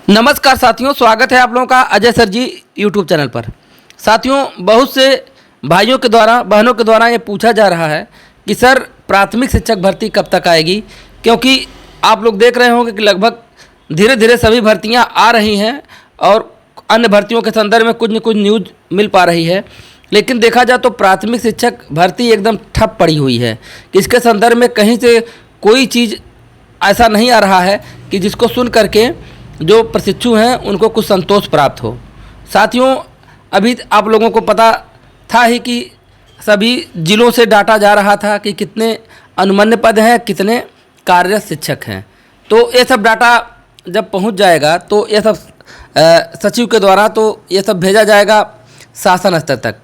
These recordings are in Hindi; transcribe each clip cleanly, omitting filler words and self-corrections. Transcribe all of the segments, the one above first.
नमस्कार साथियों, स्वागत है आप लोगों का अजय सर जी यूट्यूब चैनल पर। साथियों, बहुत से भाइयों के द्वारा बहनों के द्वारा ये पूछा जा रहा है कि सर प्राथमिक शिक्षक भर्ती कब तक आएगी, क्योंकि आप लोग देख रहे होंगे कि लगभग धीरे धीरे सभी भर्तियां आ रही हैं और अन्य भर्तियों के संदर्भ में कुछ न कुछ न्यूज़ मिल पा रही है। लेकिन देखा जाए तो प्राथमिक शिक्षक भर्ती एकदम ठप पड़ी हुई है कि इसके संदर्भ में कहीं से कोई चीज़ ऐसा नहीं आ रहा है कि जिसको सुन करके जो प्रशिक्षु हैं उनको कुछ संतोष प्राप्त हो। साथियों, अभी आप लोगों को पता था ही कि सभी जिलों से डाटा जा रहा था कि कितने अनुमन्य पद हैं, कितने कार्यरत शिक्षक हैं। तो ये सब डाटा जब पहुंच जाएगा तो ये सब सचिव के द्वारा तो ये सब भेजा जाएगा शासन स्तर तक।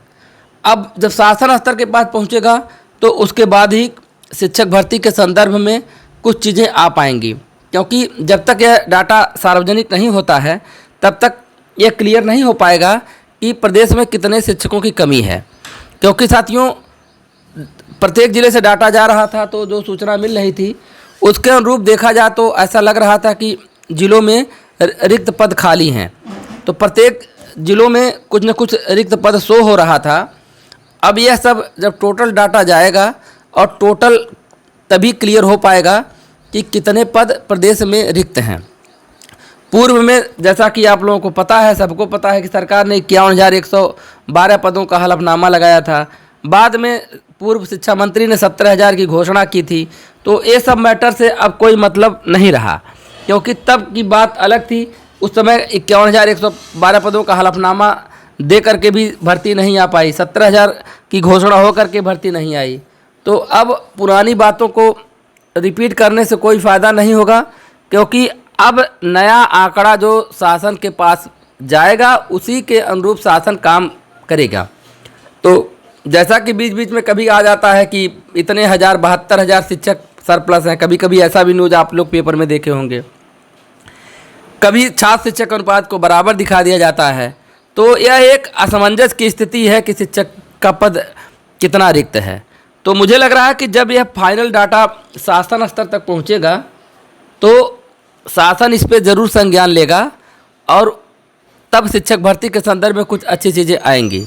अब जब शासन स्तर के पास पहुंचेगा तो उसके बाद ही शिक्षक भर्ती के संदर्भ में कुछ चीज़ें आ पाएंगी, क्योंकि जब तक यह डाटा सार्वजनिक नहीं होता है तब तक यह क्लियर नहीं हो पाएगा कि प्रदेश में कितने शिक्षकों की कमी है। क्योंकि साथियों, प्रत्येक ज़िले से डाटा जा रहा था तो जो सूचना मिल रही थी उसके अनुरूप देखा जाए तो ऐसा लग रहा था कि जिलों में रिक्त पद खाली हैं। तो प्रत्येक जिलों में कुछ न कुछ रिक्त पद शो हो रहा था। अब यह सब जब टोटल डाटा जाएगा और टोटल तभी क्लियर हो पाएगा कि कितने पद प्रदेश में रिक्त हैं। पूर्व में जैसा कि आप लोगों को पता है, सबको पता है कि सरकार ने 51,112 पदों का हलफनामा लगाया था। बाद में पूर्व शिक्षा मंत्री ने 17,000 की घोषणा की थी। तो ये सब मैटर से अब कोई मतलब नहीं रहा, क्योंकि तब की बात अलग थी। उस समय 51,112 पदों का हलफनामा दे करके भी भर्ती नहीं आ पाई, 17,000 की घोषणा हो करके भर्ती नहीं आई। तो अब पुरानी बातों को रिपीट करने से कोई फ़ायदा नहीं होगा, क्योंकि अब नया आंकड़ा जो शासन के पास जाएगा उसी के अनुरूप शासन काम करेगा। तो जैसा कि बीच बीच में कभी आ जाता है कि इतने 72,000 शिक्षक सरप्लस हैं, कभी कभी ऐसा भी न्यूज़ आप लोग पेपर में देखे होंगे। कभी छात्र शिक्षक अनुपात को बराबर दिखा दिया जाता है। तो यह एक असमंजस की स्थिति है कि शिक्षक का पद कितना रिक्त है। तो मुझे लग रहा है कि जब यह फाइनल डाटा शासन स्तर तक पहुंचेगा तो शासन इस पर ज़रूर संज्ञान लेगा और तब शिक्षक भर्ती के संदर्भ में कुछ अच्छी चीज़ें आएंगी।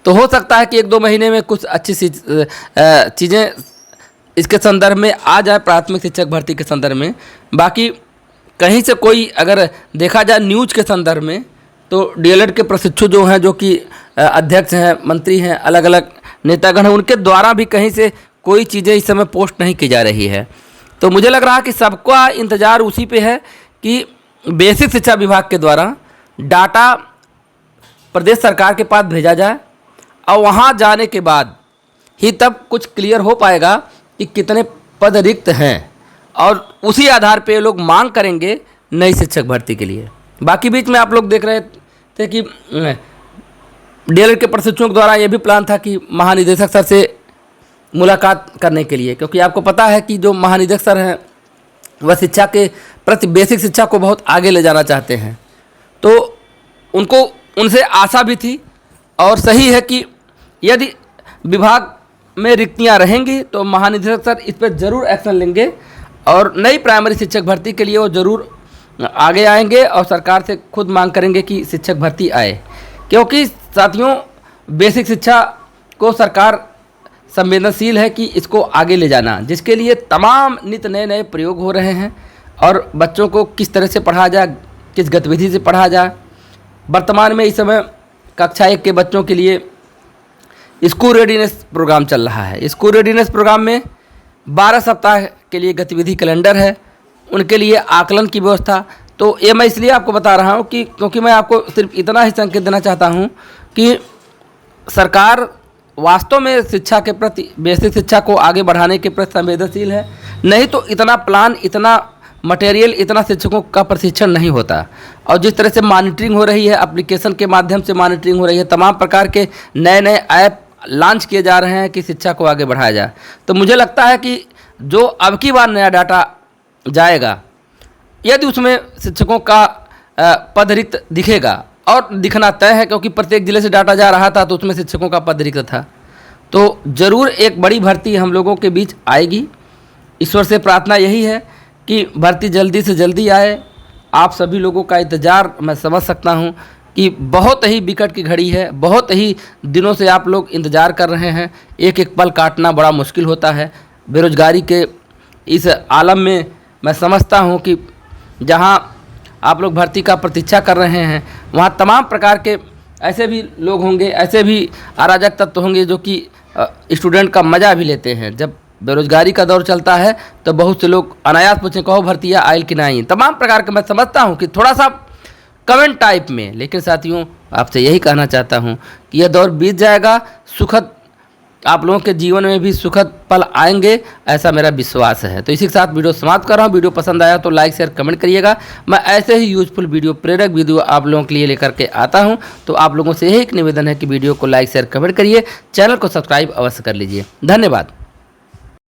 तो हो सकता है कि 1-2 महीने में कुछ अच्छी चीज़ें इसके संदर्भ में आ जाए, प्राथमिक शिक्षक भर्ती के संदर्भ में। बाकी कहीं से कोई अगर देखा जाए न्यूज़ के संदर्भ में तो डीएलएड के प्रशिक्षु जो हैं, जो कि अध्यक्ष हैं, मंत्री हैं, अलग अलग नेतागण हैं, उनके द्वारा भी कहीं से कोई चीज़ें इस समय पोस्ट नहीं की जा रही है। तो मुझे लग रहा है कि सबका इंतज़ार उसी पे है कि बेसिक शिक्षा विभाग के द्वारा डाटा प्रदेश सरकार के पास भेजा जाए और वहाँ जाने के बाद ही तब कुछ क्लियर हो पाएगा कि कितने पद रिक्त हैं, और उसी आधार पे लोग मांग करेंगे नई शिक्षक भर्ती के लिए। बाकी बीच में आप लोग देख रहे थे कि डीएलएड के प्रशिक्षुओं के द्वारा ये भी प्लान था कि महानिदेशक सर से मुलाकात करने के लिए, क्योंकि आपको पता है कि जो महानिदेशक सर हैं वह शिक्षा के प्रति बेसिक शिक्षा को बहुत आगे ले जाना चाहते हैं। तो उनको उनसे आशा भी थी, और सही है कि यदि विभाग में रिक्तियां रहेंगी तो महानिदेशक सर इस पर ज़रूर एक्शन लेंगे और नई प्राइमरी शिक्षक भर्ती के लिए वो ज़रूर आगे आएंगे और सरकार से खुद मांग करेंगे कि शिक्षक भर्ती आए। क्योंकि साथियों, बेसिक शिक्षा को सरकार संवेदनशील है कि इसको आगे ले जाना, जिसके लिए तमाम नित नए नए प्रयोग हो रहे हैं। और बच्चों को किस तरह से पढ़ाया जाए, किस गतिविधि से पढ़ाया जाए। वर्तमान में इस समय कक्षा 1 के बच्चों के लिए स्कूल रेडीनेस प्रोग्राम चल रहा है। स्कूल रेडीनेस प्रोग्राम में 12 सप्ताह के लिए गतिविधि कैलेंडर है, उनके लिए आकलन की व्यवस्था। तो ये मैं इसलिए आपको बता रहा हूँ कि क्योंकि मैं आपको सिर्फ इतना ही संकेत देना चाहता हूँ कि सरकार वास्तव में शिक्षा के प्रति, बेसिक शिक्षा को आगे बढ़ाने के प्रति संवेदनशील है। नहीं तो इतना प्लान, इतना मटेरियल, इतना शिक्षकों का प्रशिक्षण नहीं होता। और जिस तरह से मॉनिटरिंग हो रही है, एप्लीकेशन के माध्यम से मॉनिटरिंग हो रही है, तमाम प्रकार के नए नए ऐप लॉन्च किए जा रहे हैं कि शिक्षा को आगे बढ़ाया जाए। तो मुझे लगता है कि जो अब की बार नया डाटा जाएगा, यदि उसमें शिक्षकों का पद रिक्त दिखेगा, और दिखना तय है क्योंकि प्रत्येक ज़िले से डाटा जा रहा था तो उसमें शिक्षकों का पद रिक्त था, तो ज़रूर एक बड़ी भर्ती हम लोगों के बीच आएगी। ईश्वर से प्रार्थना यही है कि भर्ती जल्दी से जल्दी आए आप सभी लोगों का इंतज़ार मैं समझ सकता हूं कि बहुत ही विकट की घड़ी है, बहुत ही दिनों से आप लोग इंतज़ार कर रहे हैं। एक एक पल काटना बड़ा मुश्किल होता है। बेरोज़गारी के इस आलम में मैं समझता हूं कि जहां आप लोग भर्ती का प्रतीक्षा कर रहे हैं, वहां तमाम प्रकार के ऐसे भी लोग होंगे, ऐसे भी अराजक तत्व होंगे जो कि स्टूडेंट का मज़ा भी लेते हैं। जब बेरोज़गारी का दौर चलता है तो बहुत से लोग अनायास पूछें कहो भर्ती आयल कि नहीं, तमाम प्रकार के मैं समझता हूं कि थोड़ा सा कमेंट टाइप में। लेकिन साथियों, आपसे यही कहना चाहता हूं कि यह दौर बीत जाएगा, सुखद आप लोगों के जीवन में भी सुखद पल आएंगे, ऐसा मेरा विश्वास है। तो इसी के साथ वीडियो समाप्त कर रहा हूँ। वीडियो पसंद आया तो लाइक शेयर कमेंट करिएगा। मैं ऐसे ही यूजफुल वीडियो, प्रेरक वीडियो आप लोगों के लिए लेकर के आता हूँ। तो आप लोगों से यही एक निवेदन है कि वीडियो को लाइक शेयर कमेंट करिए, चैनल को सब्सक्राइब अवश्य कर लीजिए। धन्यवाद।